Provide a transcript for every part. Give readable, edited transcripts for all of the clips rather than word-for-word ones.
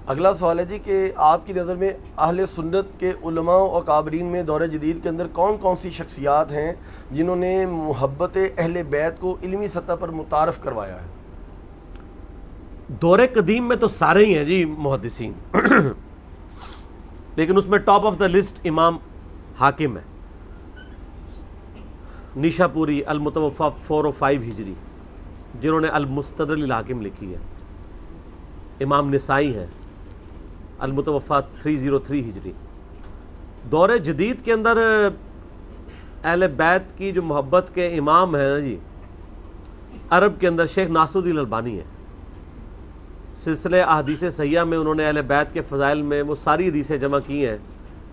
اگلا سوال ہے جی کہ آپ کی نظر میں اہل سنت کے علماء و اکابرین میں دور جدید کے اندر کون کون سی شخصیات ہیں جنہوں نے محبت اہل بیت کو علمی سطح پر متعارف کروایا ہے؟ دور قدیم میں تو سارے ہی ہیں جی محدثین لیکن اس میں ٹاپ آف دا لسٹ امام حاکم ہے، نیشا پوری المتوفا 405 ہجری، جنہوں نے المستدرک للحاکم لکھی ہے۔ امام نسائی ہیں المتوفا 303 ہجری۔ دور جدید کے اندر اہل بیت کی جو محبت کے امام ہیں نا جی، عرب کے اندر شیخ ناصر الدین البانی ہے۔ سلسلہ احادیث صحیحہ میں انہوں نے اہل بیت کے فضائل میں وہ ساری حدیثیں جمع کی ہیں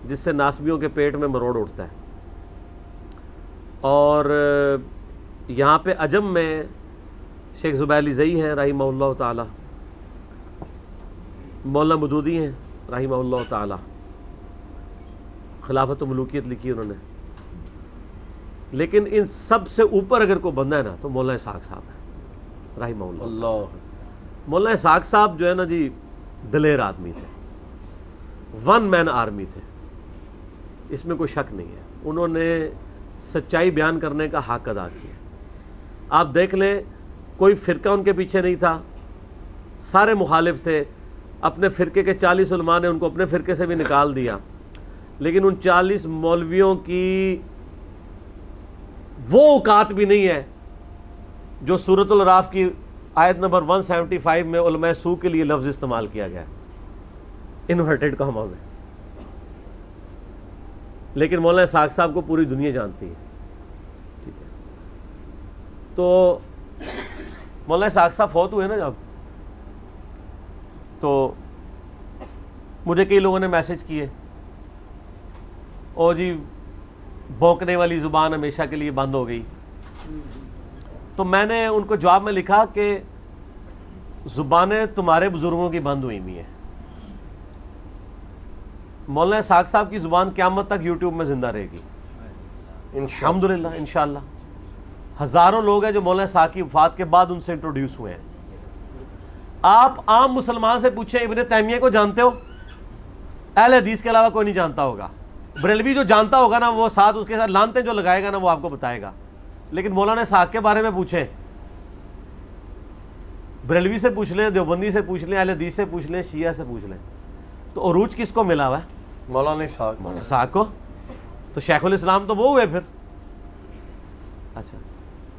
جس سے ناسبیوں کے پیٹ میں مروڑ اٹھتا ہے۔ اور یہاں پہ عجم میں شیخ زبیلی زئی ہیں رحمہ اللہ تعالی، مولانا مودودی ہیں رحمہ اللہ تعالی، خلافت و ملوکیت لکھی انہوں نے۔ لیکن ان سب سے اوپر اگر کوئی بندہ ہے نا تو مولانا اسحاق صاحب ہے رحمہ اللہ۔ مولانا اسحاق صاحب جو ہے نا جی دلیر آدمی تھے، ون مین آرمی تھے، اس میں کوئی شک نہیں ہے۔ انہوں نے سچائی بیان کرنے کا حق ادا کیا۔ آپ دیکھ لیں کوئی فرقہ ان کے پیچھے نہیں تھا، سارے مخالف تھے۔ اپنے فرقے کے 40 علماء نے ان کو اپنے فرقے سے بھی نکال دیا، لیکن ان 40 مولویوں کی وہ اوقات بھی نہیں ہے جو سورۃ الاعراف کی آیت نمبر 175 میں علماء سو کے لیے لفظ استعمال کیا گیا ہے انورٹڈ کاما میں، لیکن مولانا اسحاق صاحب کو پوری دنیا جانتی ہے۔ ٹھیک ہے، تو مولانا اسحاق صاحب فوت ہوئے نا جب، تو مجھے کئی لوگوں نے میسج کیے، اور جی بھونکنے والی زبان ہمیشہ کے لیے بند ہو گئی۔ تو میں نے ان کو جواب میں لکھا کہ زبانیں تمہارے بزرگوں کی بند ہوئی ہوئی ہیں، مولانا اسحاق صاحب کی زبان قیامت تک یوٹیوب میں زندہ رہے گی الحمدللہ انشاءاللہ۔ ہزاروں لوگ ہیں جو مولانا اسحاق کی وفات کے بعد ان سے انٹروڈیوس ہوئے ہیں۔ آپ عام مسلمان سے پوچھیں ابن تیمیہ کو جانتے ہو؟ اہل حدیث کے علاوہ کوئی نہیں جانتا ہوگا۔ بریلوی جو جانتا ہوگا نا وہ ساتھ اس کے ساتھ لانتیں جو لگائے گا نا وہ آپ کو بتائے گا، لیکن مولانا اسحاق کے بارے میں پوچھیں، بریلوی سے پوچھ لیں، دیوبندی سے پوچھ لیں، اہل حدیث سے پوچھ لیں، شیعہ سے پوچھ لیں، تو عروج کس کو ملا ہوا ہے؟ مولانا اسحاق کو۔ تو شیخ الاسلام تو وہ ہوئے پھر۔ اچھا،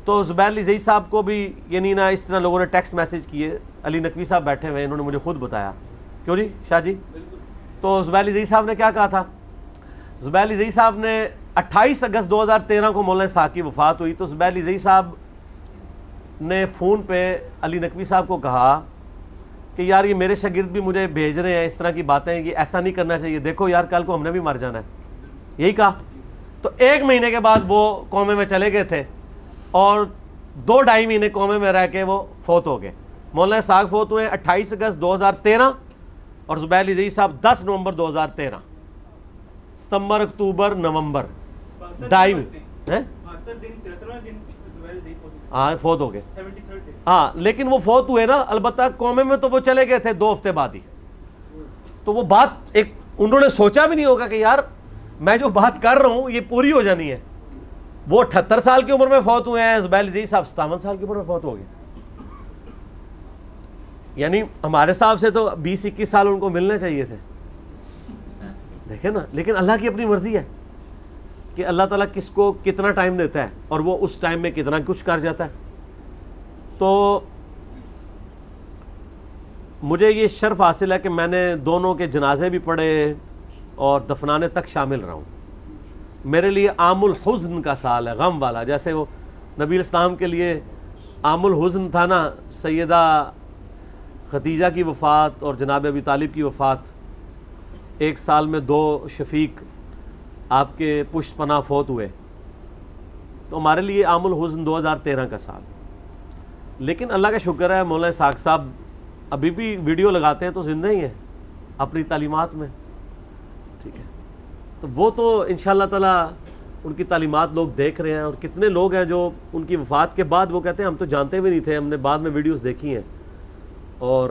تو زبیر علی زئی صاحب کو بھی یعنی نا اس طرح لوگوں نے ٹیکسٹ میسج کیے، علی نقوی صاحب بیٹھے ہوئے، انہوں نے مجھے خود بتایا۔ کیوں جی شاہ جی؟ تو زبیر علی زئی صاحب نے کیا کہا تھا؟ زبیر علی زئی صاحب نے 28 اگست 2013 کو مولانا اسحاق کی وفات ہوئی، تو زبیر علی زئی صاحب نے فون پہ علی نقوی صاحب کو کہا کہ یار یہ میرے شاگرد بھی مجھے بھیج رہے ہیں اس طرح کی باتیں، یہ ایسا نہیں کرنا چاہیے، دیکھو یار کل کو ہم نے بھی مر جانا ہے، یہی کہا۔ تو 1 مہینے کے بعد وہ قومے میں چلے گئے تھے، اور 2-2.5 مہینے قومے میں رہ کے وہ فوت ہو گئے۔ مولانا اسحاق فوت ہوئے 28 اگست 2013 اور زبیر علی زئی صاحب 10 نومبر 2013، ستمبر اکتوبر نومبر 2.5 ہاں فوت ہو گئے۔ ہاں لیکن وہ فوت ہوئے نا، البتہ قومے میں تو وہ چلے گئے تھے 2 ہفتے بعد ہی۔ تو وہ بات ایک انہوں نے سوچا بھی نہیں ہوگا کہ یار میں جو بات کر رہا ہوں یہ پوری ہو جانی ہے۔ وہ 78 سال کی عمر میں فوت ہوئے ہیں، زبیر علی زئی صاحب 57 سال کی عمر میں فوت ہو گئے، یعنی ہمارے حساب سے تو 20-21 سال ان کو ملنے چاہیے تھے، دیکھیں نا۔ لیکن اللہ کی اپنی مرضی ہے کہ اللہ تعالیٰ کس کو کتنا ٹائم دیتا ہے اور وہ اس ٹائم میں کتنا کچھ کر جاتا ہے۔ تو مجھے یہ شرف حاصل ہے کہ میں نے دونوں کے جنازے بھی پڑھے اور دفنانے تک شامل رہا ہوں۔ میرے لیے عام الحزن کا سال ہے، غم والا، جیسے وہ نبی الاسلام کے لیے عام الحزن تھا نا، سیدہ خدیجہ کی وفات اور جناب ابی طالب کی وفات، 1 سال میں 2 شفیق آپ کے پشت پناہ فوت ہوئے، تو ہمارے لیے عام الحزن 2013 کا سال۔ لیکن اللہ کا شکر ہے مولانا اسحاق صاحب ابھی بھی ویڈیو لگاتے ہیں تو زندہ ہی ہیں اپنی تعلیمات میں، ٹھیک ہے۔ تو وہ تو انشاءاللہ تعالیٰ ان کی تعلیمات لوگ دیکھ رہے ہیں، اور کتنے لوگ ہیں جو ان کی وفات کے بعد وہ کہتے ہیں ہم تو جانتے بھی نہیں تھے، ہم نے بعد میں ویڈیوز دیکھی ہیں، اور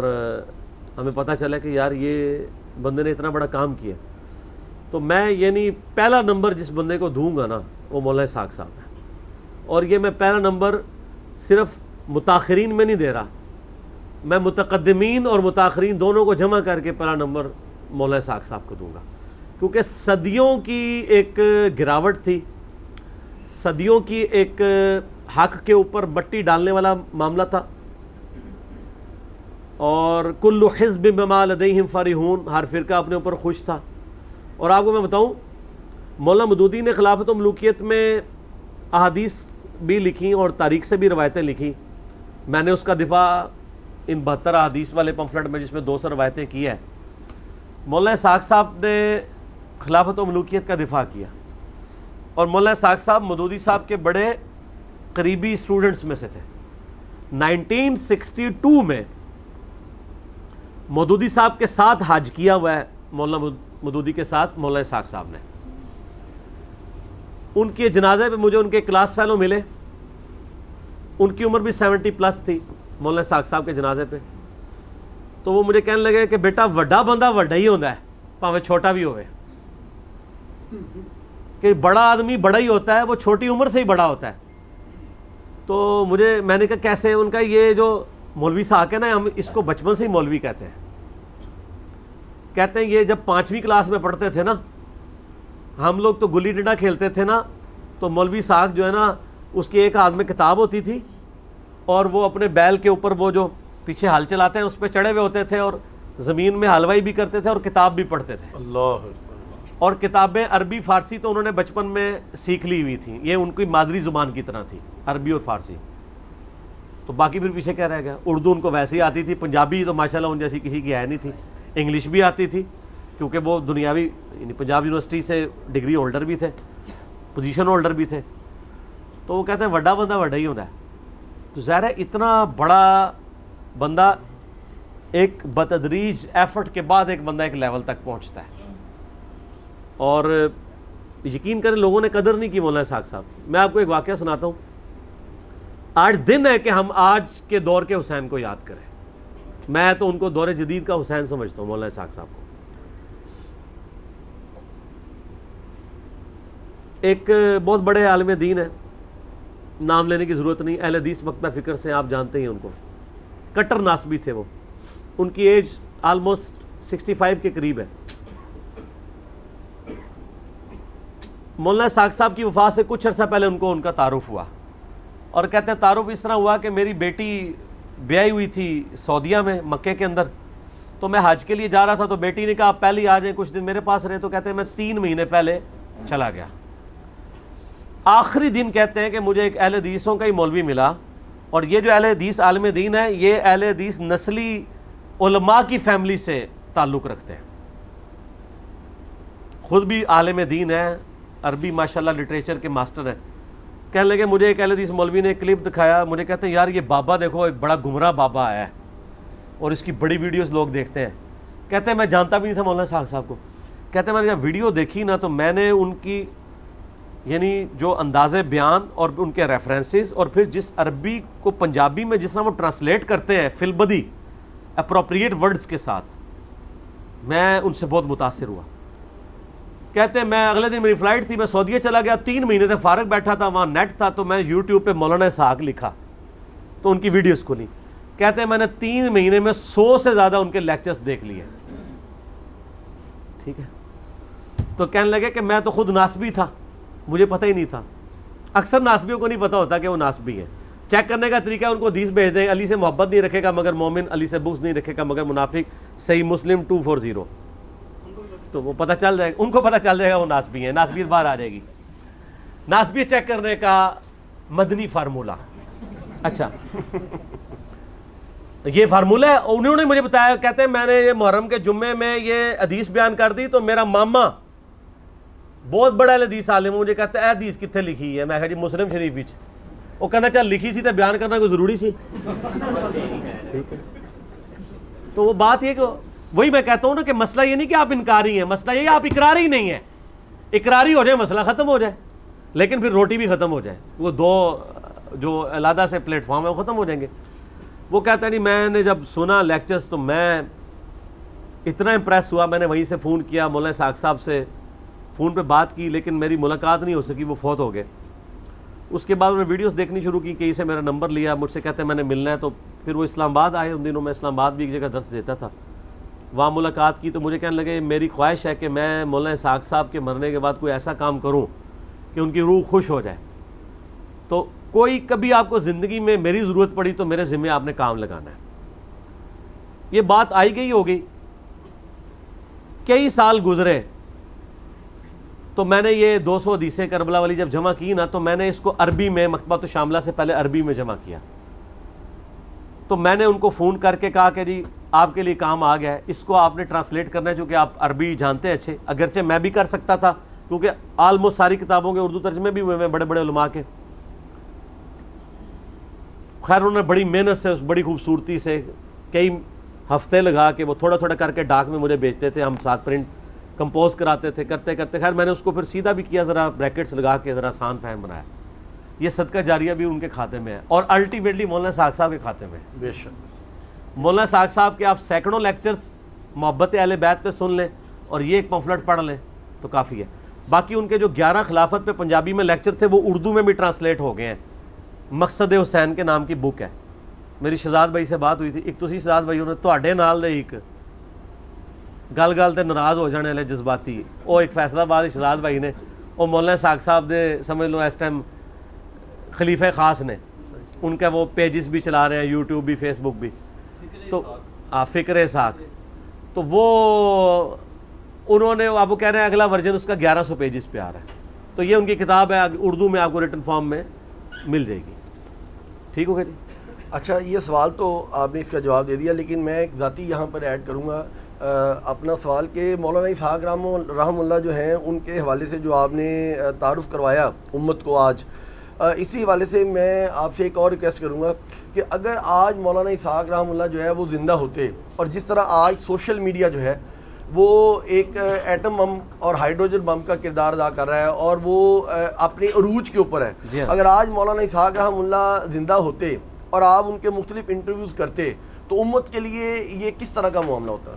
ہمیں پتہ چلا کہ یار یہ بندے نے اتنا بڑا کام کیا. تو میں یعنی پہلا نمبر جس بندے کو دوں گا نا وہ مولانا اسحاق صاحب ہے. اور یہ میں پہلا نمبر صرف متاخرین میں نہیں دے رہا, میں متقدمین اور متاخرین دونوں کو جمع کر کے پہلا نمبر مولانا اسحاق صاحب کو دوں گا, کیونکہ صدیوں کی ایک گراوٹ تھی, صدیوں کی ایک حق کے اوپر مٹی ڈالنے والا معاملہ تھا, اور کل حزب بما لدیہم فرحون, ہر فرقہ اپنے اوپر خوش تھا. اور آپ کو میں بتاؤں, مولانا مودودی نے خلافت و ملوکیت میں احادیث بھی لکھی اور تاریخ سے بھی روایتیں لکھی. میں نے اس کا دفاع ان 72 احادیث والے پمفلٹ میں جس میں 200 روایتیں کی ہے, مولانا اسحاق صاحب نے خلافت و ملوکیت کا دفاع کیا. اور مولانا اسحاق صاحب مودودی صاحب کے بڑے قریبی اسٹوڈنٹس میں سے تھے. 1962 میں مودودی صاحب کے ساتھ حج کیا ہوا ہے مولانا مودودی کے ساتھ مولانا اسحاق صاحب نے. ان کے جنازے پہ مجھے ان کے کلاس فیلو ملے, ان کی عمر بھی 70+ تھی مولانا اسحاق صاحب کے جنازے پہ. تو وہ مجھے کہنے لگے کہ بیٹا وڈا بندہ وڈا ہی ہوتا ہے, پاویں چھوٹا بھی ہوئے, کہ بڑا آدمی بڑا ہی ہوتا ہے, وہ چھوٹی عمر سے ہی بڑا ہوتا ہے. تو میں نے کہا کیسے؟ ان کا یہ جو مولوی صاحب ہے نا, ہم اس کو بچپن سے ہی مولوی کہتے ہیں. کہتے ہیں یہ جب 5ویں کلاس میں پڑھتے تھے نا, ہم لوگ تو گلی ڈنڈا کھیلتے تھے نا, تو مولوی صاحب جو ہے نا اس کے ایک ہاتھ میں کتاب ہوتی تھی, اور وہ اپنے بیل کے اوپر وہ جو پیچھے ہل چلاتے ہیں اس پہ چڑھے ہوئے ہوتے تھے, اور زمین میں حلوائی بھی کرتے تھے اور کتاب بھی پڑھتے تھے. اللہ. اور کتابیں عربی فارسی تو انہوں نے بچپن میں سیکھ لی ہوئی تھیں, یہ ان کی مادری زبان کی طرح تھی عربی اور فارسی. تو باقی پھر پیچھے کیا رہ گیا؟ اردو ان کو ویسے ہی آتی تھی, پنجابی تو ماشاءاللہ ان جیسی کسی کی ہے نہیں تھی, انگلش بھی آتی تھی کیونکہ وہ دنیاوی یعنی پنجاب یونیورسٹی سے ڈگری ہولڈر بھی تھے, پوزیشن ہولڈر بھی تھے. تو وہ کہتے ہیں وڈا بندہ وڈا ہی ہوتا ہے. تو ظاہر ہے اتنا بڑا بندہ ایک بتدریج ایفرٹ کے بعد ایک بندہ ایک لیول تک پہنچتا ہے, اور یقین کریں لوگوں نے قدر نہیں کی مولانا اسحاق صاحب. میں آپ کو ایک واقعہ سناتا ہوں. آج دن ہے کہ ہم آج کے دور کے حسین کو یاد کریں. میں تو ان کو دور جدید کا حسین سمجھتا ہوں مولانا اسحاق صاحب کو. ایک بہت بڑے عالم دین ہے, نام لینے کی ضرورت نہیں, اہل حدیث مکتبہ فکر سے آپ جانتے ہیں ان کو, کٹر ناسبی تھے وہ. ان کی ایج آلموسٹ 65 کے قریب ہے. مولانا اسحاق صاحب کی وفات سے کچھ عرصہ پہلے ان کا تعارف ہوا, اور کہتے ہیں تعارف اس طرح ہوا کہ میری بیٹی بیائی ہوئی تھی سعودیہ میں مکے کے اندر, تو میں حج کے لیے جا رہا تھا, تو بیٹی نے کہا آپ پہلے ہی آ جائیں کچھ دن میرے پاس رہے. تو کہتے ہیں میں 3 مہینے پہلے چلا گیا. آخری دن کہتے ہیں کہ مجھے ایک اہل حدیثوں کا ہی مولوی ملا, اور یہ جو اہل حدیث عالم دین ہے یہ اہل حدیث نسلی علماء کی فیملی سے تعلق رکھتے ہیں, خود بھی عالم دین ہے, عربی ماشاءاللہ لٹریچر کے ماسٹر ہیں. کہنے لگے مجھے ایک اہل حدیث مولوی نے کلپ دکھایا, مجھے کہتے ہیں یار یہ بابا دیکھو ایک بڑا گمراہ بابا آیا ہے, اور اس کی بڑی ویڈیوز لوگ دیکھتے ہیں. کہتے ہیں میں جانتا بھی نہیں تھا مولانا اسحاق صاحب کو. کہتے ہیں میں نے جب ویڈیو دیکھی نا تو میں نے ان کی یعنی جو انداز بیان اور ان کے ریفرنسز, اور پھر جس عربی کو پنجابی میں جس طرح وہ ٹرانسلیٹ کرتے ہیں فی البدی اپروپریٹ ورڈز کے ساتھ, میں ان سے بہت متاثر ہوا. کہتے ہیں میں اگلے دن میری فلائٹ تھی, میں سعودیہ چلا گیا, 3 مہینے سے فارغ بیٹھا تھا, وہاں نیٹ تھا, تو میں یوٹیوب پہ مولانا اسحاق لکھا تو ان کی ویڈیوز کھلی. کہتے ہیں میں نے 3 مہینے میں 100 سے زیادہ ان کے لیکچرز دیکھ لیے. ٹھیک ہے, تو کہنے لگے کہ میں تو خود ناسبی تھا, مجھے پتہ ہی نہیں تھا. اکثر ناسبیوں کو نہیں پتہ ہوتا کہ وہ ناسبی ہیں. چیک کرنے کا طریقہ ان کو حدیث بھیج دیں, علی سے محبت نہیں رکھے گا مگر مومن, علی سے بغض نہیں رکھے گا مگر منافق, صحیح مسلم 240, تو وہ پتہ چل جائے گا, ان کو پتہ چل جائے گا وہ ناسبی ہیں. ناسبیت باہر آ جائے گی. ناسبی چیک کرنے کا مدنی فارمولہ. اچھا یہ فارمولہ ہے, انہوں نے مجھے بتایا. کہتے ہیں میں نے یہ محرم کے جمعے میں یہ حدیث بیان کر دی, تو میرا ماما بہت بڑا حدیث عالم مجھے کہتا ہے اے حدیث کتنے لکھی ہے. میں کہا جی مسلم شریف وچ. وہ کہنا چل لکھی سی تو بیان کرنا کوئی ضروری سی. ٹھیک ہے, تو وہ بات یہ کہ وہی میں کہتا ہوں نا کہ مسئلہ یہ نہیں کہ آپ انکاری ہیں, مسئلہ یہ آپ اقراری نہیں ہیں. اقراری ہو جائے مسئلہ ختم ہو جائے, لیکن پھر روٹی بھی ختم ہو جائے, وہ 2 جو علیحدہ سے پلیٹ فارم ہے وہ ختم ہو جائیں گے. وہ کہتا ہے نہیں میں نے جب سنا لیکچرز تو میں اتنا امپریس ہوا, میں نے وہیں سے فون کیا مولانا اسحاق صاحب سے, فون پہ بات کی, لیکن میری ملاقات نہیں ہو سکی, وہ فوت ہو گئے. اس کے بعد انہوں نے ویڈیوز دیکھنی شروع کی, کہیں سے میرا نمبر لیا, مجھ سے کہتے ہیں میں نے ملنا ہے. تو پھر وہ اسلام آباد آئے, ان دنوں میں اسلام آباد بھی ایک جگہ درس دیتا تھا, وہاں ملاقات کی. تو مجھے کہنے لگے میری خواہش ہے کہ میں مولانا اسحاق صاحب کے مرنے کے بعد کوئی ایسا کام کروں کہ ان کی روح خوش ہو جائے. تو کوئی کبھی آپ کو زندگی میں میری ضرورت پڑی تو میرے ذمہ آپ نے کام لگانا ہے. یہ بات آئی گئی ہو گئی, کئی سال گزرے, تو میں نے یہ 200 حدیثیں کربلا والی جب جمع کی نا, تو میں نے اس کو عربی میں, مکتبۃ الشاملہ سے پہلے عربی میں جمع کیا. تو میں نے ان کو فون کر کے کہا کہ جی آپ کے لیے کام آ گیا ہے, اس کو آپ نے ٹرانسلیٹ کرنا ہے, چونکہ آپ عربی جانتے ہیں اچھے, اگرچہ میں بھی کر سکتا تھا کیونکہ آلموسٹ ساری کتابوں کے اردو ترجمے بھی ہوئے ہیں بڑے بڑے علماء کے. خیر انہوں نے بڑی محنت سے, بڑی خوبصورتی سے, کئی ہفتے لگا کے وہ تھوڑا تھوڑا کر کے ڈاک میں مجھے بھیجتے تھے, ہم ساتھ پرنٹ کمپوز کراتے تھے, کرتے کرتے خیر میں نے اس کو پھر سیدھا بھی کیا, ذرا بریکٹس لگا کے ذرا آسان فہم بنایا. یہ صدقہ جاریہ بھی ان کے کھاتے میں ہے, اور الٹیمیٹلی مولانا اسحاق صاحب کے کھاتے میں ہے. بے شک. مولانا اسحاق صاحب کے آپ سینکڑوں لیکچرز محبت اہل بیت پہ سن لیں, اور یہ ایک پمفلٹ پڑھ لیں تو کافی ہے. باقی ان کے جو 11 خلافت پہ پنجابی میں لیکچر تھے وہ اردو میں بھی ٹرانسلیٹ ہو گئے ہیں. مقصد حسین کے نام کی بک ہے. میری شہزاد بھائی سے بات ہوئی تھی, ایک تسی شہزاد بھائی نے تواڈے نال دے ایک گل گل تے ناراض ہو جانے والے جذباتی, وہ ایک فیصلہ آباد شہزاد بھائی نے, وہ مولانا اسحاق صاحب دے سمجھ لو اس ٹائم خلیفہ خاص نے, ان کا وہ پیجز بھی چلا رہے ہیں, یوٹیوب بھی, فیس بک بھی. تو فکر اسحاق, تو وہ انہوں نے, اب وہ کہہ رہے ہیں اگلا ورژن اس کا 1100 پیجز پہ آ رہا ہے. تو یہ ان کی کتاب ہے, اردو میں آپ کو ریٹن فارم میں مل جائے گی. ٹھیک ہو گیا جی. اچھا, یہ سوال تو آپ نے اس کا جواب دے دیا, لیکن میں ایک ذاتی یہاں پر ایڈ کروں گا اپنا سوال کہ مولانا اسحاق رحم اللہ جو ہیں, ان کے حوالے سے جو آپ نے تعارف کروایا امت کو آج, اسی حوالے سے میں آپ سے ایک اور ریکویسٹ کروں گا کہ اگر آج مولانا اسحاق رحم اللہ جو ہے وہ زندہ ہوتے, اور جس طرح آج سوشل میڈیا جو ہے وہ ایک ایٹم بم اور ہائیڈروجن بم کا کردار ادا کر رہا ہے, اور وہ اپنے عروج کے اوپر ہے, اگر آج مولانا اسحاق رحم اللہ زندہ ہوتے اور آپ ان کے مختلف انٹرویوز کرتے تو امت کے لیے یہ کس طرح کا معاملہ ہوتا؟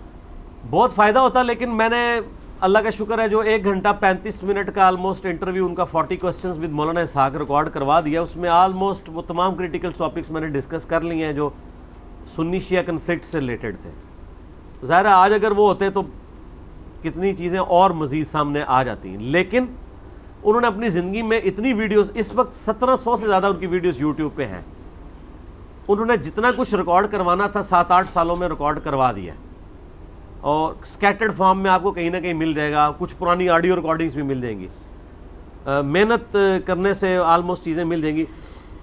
بہت فائدہ ہوتا, لیکن میں نے اللہ کا شکر ہے جو 1 گھنٹہ 35 منٹ کا آلموسٹ انٹرویو ان کا 40 questions with Maulana Ishaq record کروا دیا. اس میں آلموسٹ وہ تمام کریٹیکل ٹاپکس میں نے ڈسکس کر لیے ہیں جو سنی شیعہ کنفلکٹ سے ریلیٹڈ تھے. ظاہر ہے آج اگر وہ ہوتے تو کتنی چیزیں اور مزید سامنے آ جاتی ہیں, لیکن انہوں نے اپنی زندگی میں اتنی ویڈیوز, اس وقت 1700 سے زیادہ ان کی ویڈیوز یوٹیوب پہ ہیں, انہوں نے جتنا کچھ ریکارڈ کروانا تھا 7-8 سالوں میں ریکارڈ کروا دیا, اور سکیٹرڈ فارم میں آپ کو کہیں نہ کہیں مل جائے گا, کچھ پرانی آڈیو ریکارڈنگز بھی مل جائیں گی, محنت کرنے سے آلموسٹ چیزیں مل جائیں گی.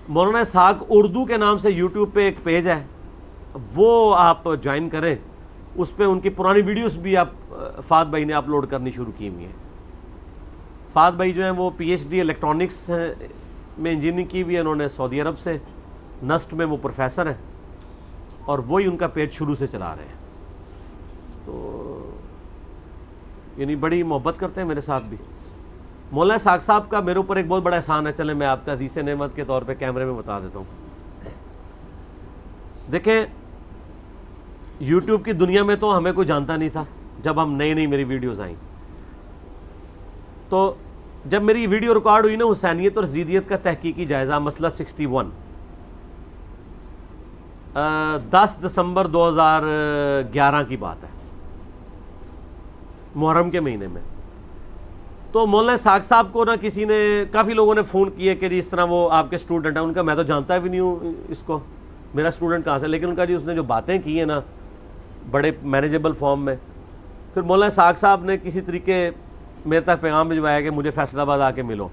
مولانا اسحاق اردو کے نام سے یوٹیوب پہ ایک پیج ہے, وہ آپ جوائن کریں, اس پہ ان کی پرانی ویڈیوز بھی آپ فہد بھائی نے اپلوڈ کرنی شروع کی ہوئی ہیں. فہد بھائی جو ہیں وہ PhD الیکٹرانکس میں انجینئرنگ کی ہوئی ہے انہوں نے سعودی عرب سے, نسٹ میں وہ پروفیسر ہیں, اور وہی ان کا پیج شروع سے چلا رہے ہیں. تو یعنی بڑی محبت کرتے ہیں میرے ساتھ بھی. مولانا اسحاق صاحب کا میرے اوپر ایک بہت بڑا احسان ہے, چلیں میں آپ کو حدیث نعمت کے طور پہ کیمرے میں بتا دیتا ہوں. دیکھیں یوٹیوب کی دنیا میں تو ہمیں کوئی جانتا نہیں تھا جب ہم نئی میری ویڈیوز آئیں, تو جب میری ویڈیو ریکارڈ ہوئی نا حسینیت اور زیدیت کا تحقیقی جائزہ مسئلہ 61, 10 دسمبر 2011 کی بات ہے, محرم کے مہینے میں. تو مولانا اسحاق صاحب کو نا کسی نے, کافی لوگوں نے فون کیے کہ جی اس طرح وہ آپ کے اسٹوڈنٹ ہیں. ان کا میں تو جانتا بھی نہیں ہوں اس کو, میرا اسٹوڈنٹ کہاں سے, لیکن ان کا جی اس نے جو باتیں کی ہیں نا بڑے مینیجیبل فارم میں. پھر مولانا اسحاق صاحب نے کسی طریقے میرے تک پیغام بھجوایا کہ مجھے فیصل آباد آ کے ملو.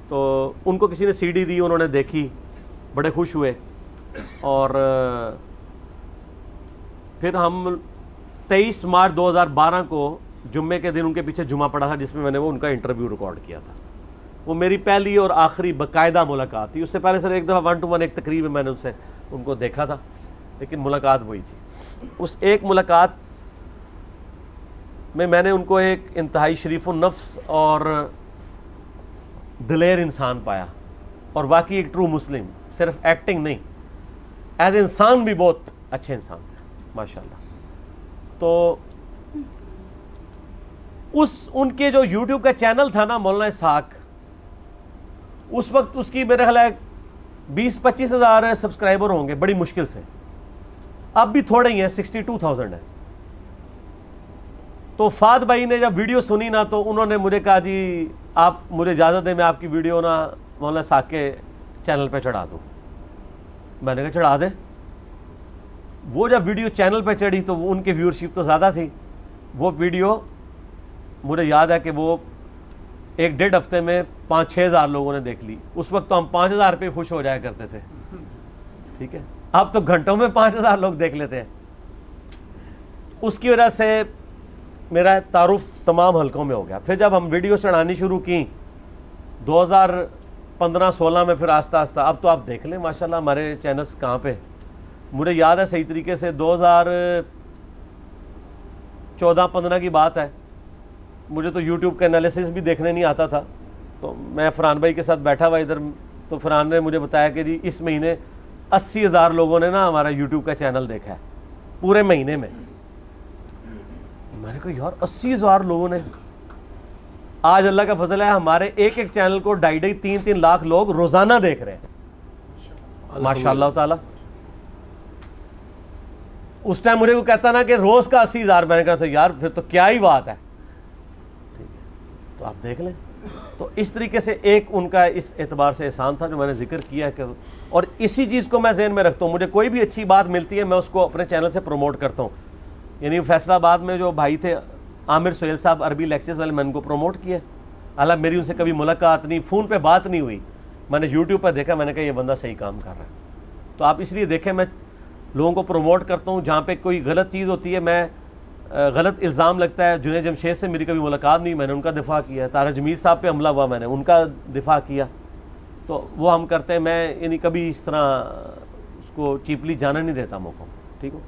تو ان کو کسی نے CD دی, انہوں نے دیکھی, بڑے خوش ہوئے, اور پھر ہم 23 مارچ 2012 کو جمعے کے دن ان کے پیچھے جمعہ پڑا تھا جس میں نے وہ ان کا انٹرویو ریکارڈ کیا تھا. وہ میری پہلی اور آخری باقاعدہ ملاقات تھی. اس سے پہلے سر ایک دفعہ 1 to 1 ایک تقریب میں میں نے ان کو دیکھا تھا, لیکن ملاقات وہی تھی. اس ایک ملاقات میں نے ان کو ایک انتہائی شریف النفس اور دلیر انسان پایا, اور واقعی ایک ٹرو مسلم, صرف ایکٹنگ نہیں, ایز انسان بھی بہت اچھے انسان تھے ماشاءاللہ. تو تو ان کے جو یوٹیوب کا چینل تھا نا مولانا اسحاق، اس وقت اس کی میرے خیال ہے 20-25 ہزار سبسکرائبر ہوں گے بڑی مشکل سے، اب بھی تھوڑے ہی ہیں، 62,000 ہے۔ تو فہد بھائی نے جب ویڈیو سنی نا تو انہوں نے مجھے کہا جی آپ مجھے اجازت دیں میں آپ کی ویڈیو نا مولانا اسحاق کے چینل پہ چڑھا دوں۔ میں نے کہا چڑھا دے۔ وہ جب ویڈیو چینل پہ چڑھی تو ان کی ویورشپ تو زیادہ تھی، وہ ویڈیو مجھے یاد ہے کہ وہ 1-1.5 ہفتے میں 5-6 ہزار لوگوں نے دیکھ لی۔ اس وقت تو ہم 5,000 پہ خوش ہو جایا کرتے تھے، ٹھیک ہے، اب تو گھنٹوں میں 5,000 لوگ دیکھ لیتے ہیں۔ اس کی وجہ سے میرا تعارف تمام حلقوں میں ہو گیا۔ پھر جب ہم ویڈیو چڑھانی شروع کی 2015-16 میں، پھر آہستہ آہستہ اب تو آپ دیکھ لیں ماشاءاللہ ہمارے چینلز کہاں پہ۔ مجھے یاد ہے صحیح طریقے سے 2014-15 کی بات ہے، مجھے تو یوٹیوب کا انالیسس بھی دیکھنے نہیں آتا تھا، تو میں فرحان بھائی کے ساتھ بیٹھا ہوا ادھر، تو فرحان نے مجھے بتایا کہ جی اس مہینے 80,000 لوگوں نے نا ہمارا یوٹیوب کا چینل دیکھا ہے پورے مہینے میں۔ میں نے کہا یار 80,000 لوگوں نے۔ آج اللہ کا فضل ہے ہمارے ایک چینل کو 2.5-3 لاکھ لوگ روزانہ دیکھ رہے ہیں ماشاء اللہ تعالی۔ اس ٹائم مجھے وہ کہتا نا کہ روز کا 80,000، میں نے کہا تھا یار پھر تو کیا ہی بات ہے، تو آپ دیکھ لیں۔ تو اس طریقے سے ایک ان کا اس اعتبار سے احسان تھا جو میں نے ذکر کیا کہ، اور اسی چیز کو میں ذہن میں رکھتا ہوں، مجھے کوئی بھی اچھی بات ملتی ہے میں اس کو اپنے چینل سے پروموٹ کرتا ہوں۔ یعنی فیصل آباد میں جو بھائی تھے عامر سہیل صاحب عربی لیکچرز والے، میں ان کو پروموٹ کیا، حالانکہ میری ان سے کبھی ملاقات نہیں، فون پہ بات نہیں ہوئی، میں نے یوٹیوب پہ دیکھا، میں نے کہا یہ بندہ صحیح کام کر رہا ہے۔ تو آپ اس لیے دیکھیں میں لوگوں کو پروموٹ کرتا ہوں، جہاں پہ کوئی غلط چیز ہوتی ہے، میں غلط الزام لگتا ہے، جنید جمشید سے میری کبھی ملاقات نہیں، میں نے ان کا دفاع کیا، طارق جمیل صاحب پہ حملہ ہوا، میں نے ان کا دفاع کیا، تو وہ ہم کرتے ہیں، میں یعنی کبھی اس طرح اس کو چیپلی جانا نہیں دیتا موقع، ٹھیک ہو۔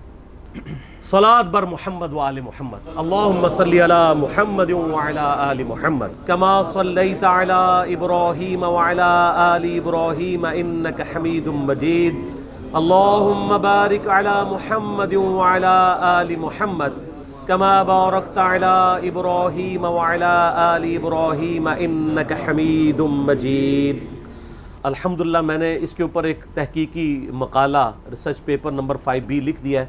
صلاۃ بر محمد و آل محمد، اللہم صلی علی محمد و علی آل محمد کما صلیت علی ابراہیم و علی آل ابراہیم انک حمید مجید، اللہم بارک علی محمد و علی آل محمد کما بارکت علی ابراہیم و علی آل ابراہیم انک حمید مجید۔ الحمدللہ میں نے اس کے اوپر ایک تحقیقی مقالہ ریسرچ پیپر نمبر 5B لکھ دیا ہے،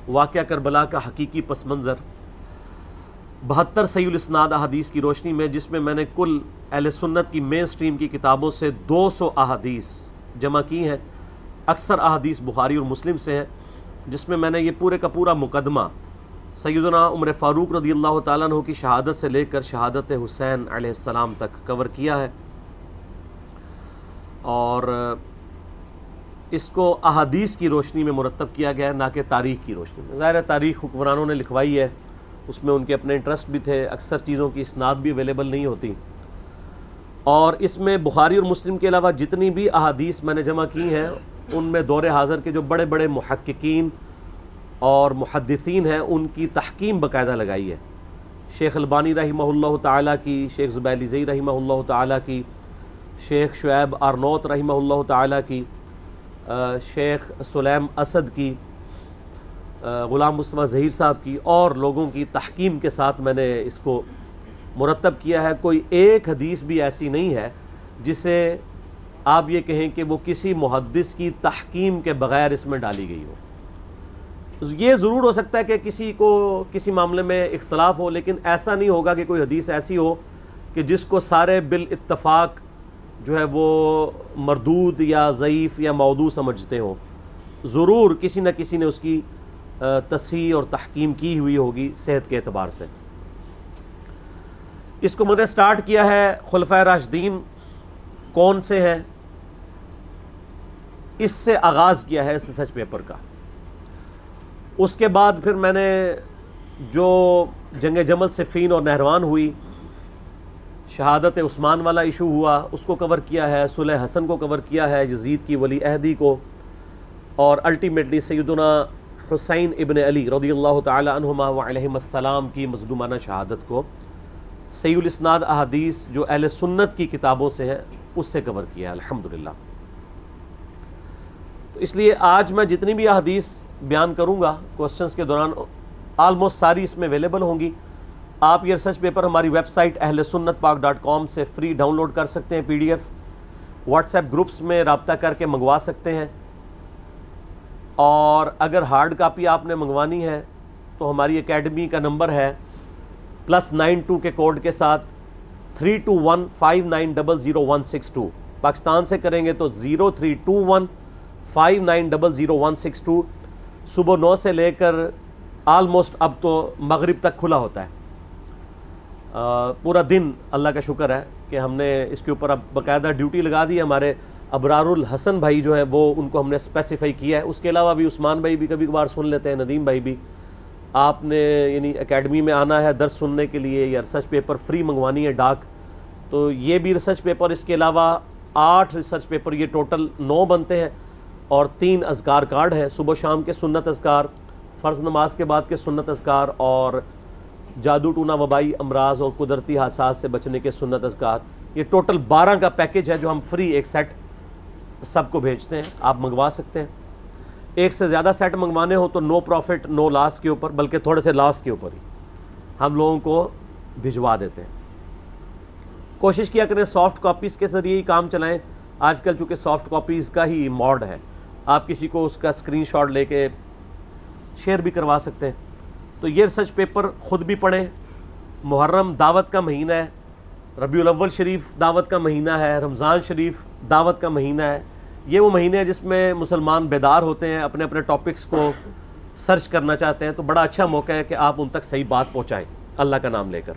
واقعہ کربلا کا حقیقی پس منظر، 72 صحیح الاسناد احادیث کی روشنی میں، جس میں میں نے کل اہل سنت کی مین سٹریم کی کتابوں سے 200 احادیث جمع کی ہیں، اکثر احادیث بخاری اور مسلم سے ہیں، جس میں میں نے یہ پورے کا پورا مقدمہ سیدنا عمر فاروق رضی اللہ تعالیٰ عنہ کی شہادت سے لے کر شہادت حسین علیہ السلام تک کور کیا ہے، اور اس کو احادیث کی روشنی میں مرتب کیا گیا ہے، نہ کہ تاریخ کی روشنی میں۔ ظاہر ہے تاریخ حکمرانوں نے لکھوائی ہے، اس میں ان کے اپنے انٹرسٹ بھی تھے، اکثر چیزوں کی اسناد بھی اویلیبل نہیں ہوتی، اور اس میں بخاری اور مسلم کے علاوہ جتنی بھی احادیث میں نے جمع کی ہیں ان میں دور حاضر کے جو بڑے بڑے محققین اور محدثین ہیں ان کی تحکیم باقاعدہ لگائی ہے، شیخ البانی رحمہ اللہ تعالیٰ کی، شیخ زبیلی زئی رحمہ اللہ تعالیٰ کی، شیخ شعیب آرنوت رحمہ اللہ تعالیٰ کی، شیخ سلیم اسد کی، غلام مصطفیٰ ظہیر صاحب کی، اور لوگوں کی تحکیم کے ساتھ میں نے اس کو مرتب کیا ہے۔ کوئی ایک حدیث بھی ایسی نہیں ہے جسے آپ یہ کہیں کہ وہ کسی محدث کی تحکیم کے بغیر اس میں ڈالی گئی ہو۔ یہ ضرور ہو سکتا ہے کہ کسی کو کسی معاملے میں اختلاف ہو، لیکن ایسا نہیں ہوگا کہ کوئی حدیث ایسی ہو کہ جس کو سارے بالاتفاق جو ہے وہ مردود یا ضعیف یا موضوع سمجھتے ہوں، ضرور کسی نہ کسی نے اس کی تصحیح اور تحکیم کی ہوئی ہوگی صحت کے اعتبار سے۔ اس کو میں نے سٹارٹ کیا ہے خلفائے راشدین کون سے ہیں، اس سے آغاز کیا ہے اس ریسرچ پیپر کا۔ اس کے بعد پھر میں نے جو جنگ جمل صفین اور نہروان ہوئی، شہادت عثمان والا ایشو ہوا، اس کو کور کیا ہے، صلح حسن کو کور کیا ہے، یزید کی ولی عہدی کو، اور الٹیمیٹلی سیدنا حسین ابن علی رضی اللہ تعالی عنہما و علیہم السلام کی مظلومانہ شہادت کو صحیح الاسناد احادیث جو اہل سنت کی کتابوں سے ہیں اس سے کور کیا ہے الحمدللہ۔ تو اس لیے آج میں جتنی بھی احادیث بیان کروں گا کوسچنز کے دوران آلموسٹ ساری اس میں اویلیبل ہوں گی. آپ یہ ریسرچ پیپر ہماری ویب سائٹ ahlsunnatpak.com سے فری ڈاؤن لوڈ کر سکتے ہیں, PDF, واٹس ایپ گروپس میں رابطہ کر کے منگوا سکتے ہیں. اور اگر ہارڈ کاپی آپ نے منگوانی ہے تو ہماری اکیڈمی کا نمبر ہے +92 کے کوڈ کے ساتھ 32159000162. پاکستان سے کریں گے تو 032159000162. صبح 9 سے لے کر آلموسٹ اب تو مغرب تک کھلا ہوتا ہے, پورا دن. اللہ کا شکر ہے کہ ہم نے اس کے اوپر اب باقاعدہ ڈیوٹی لگا دی ہے. ہمارے ابرار الحسن بھائی جو ہیں وہ ان کو ہم نے اسپیسیفائی کیا ہے. اس کے علاوہ بھی عثمان بھائی بھی کبھی کبھار سن لیتے ہیں, ندیم بھائی بھی. آپ نے یعنی اکیڈمی میں آنا ہے درس سننے کے لیے یا ریسرچ پیپر فری منگوانی ہے ڈاک, تو یہ بھی ریسرچ پیپر. اس کے علاوہ 8 ریسرچ پیپر, یہ ٹوٹل 9 بنتے ہیں, اور 3 اذکار کارڈ ہیں. صبح شام کے سنت اذکار, فرض نماز کے بعد کے سنت اذکار, اور جادو ٹونا وبائی امراض اور قدرتی حادثات سے بچنے کے سنت اذکار. یہ ٹوٹل 12 کا پیکج ہے جو ہم فری ایک سیٹ سب کو بھیجتے ہیں. آپ منگوا سکتے ہیں. ایک سے زیادہ سیٹ منگوانے ہو تو نو پروفٹ نو لاس کے اوپر, بلکہ تھوڑے سے لاس کے اوپر ہی ہم لوگوں کو بھجوا دیتے ہیں. کوشش کیا کریں سافٹ کاپیز کے ذریعے ہی کام چلائیں. آج کل چونکہ سافٹ کاپیز کا ہی موڈ ہے, آپ کسی کو اس کا اسکرین شاٹ لے کے شیئر بھی کروا سکتے ہیں. تو یہ ریسرچ پیپر خود بھی پڑھیں. محرم دعوت کا مہینہ ہے, ربیع الاول شریف دعوت کا مہینہ ہے, رمضان شریف دعوت کا مہینہ ہے. یہ وہ مہینے ہیں جس میں مسلمان بیدار ہوتے ہیں, اپنے اپنے ٹاپکس کو سرچ کرنا چاہتے ہیں. تو بڑا اچھا موقع ہے کہ آپ ان تک صحیح بات پہنچائیں اللہ کا نام لے کر.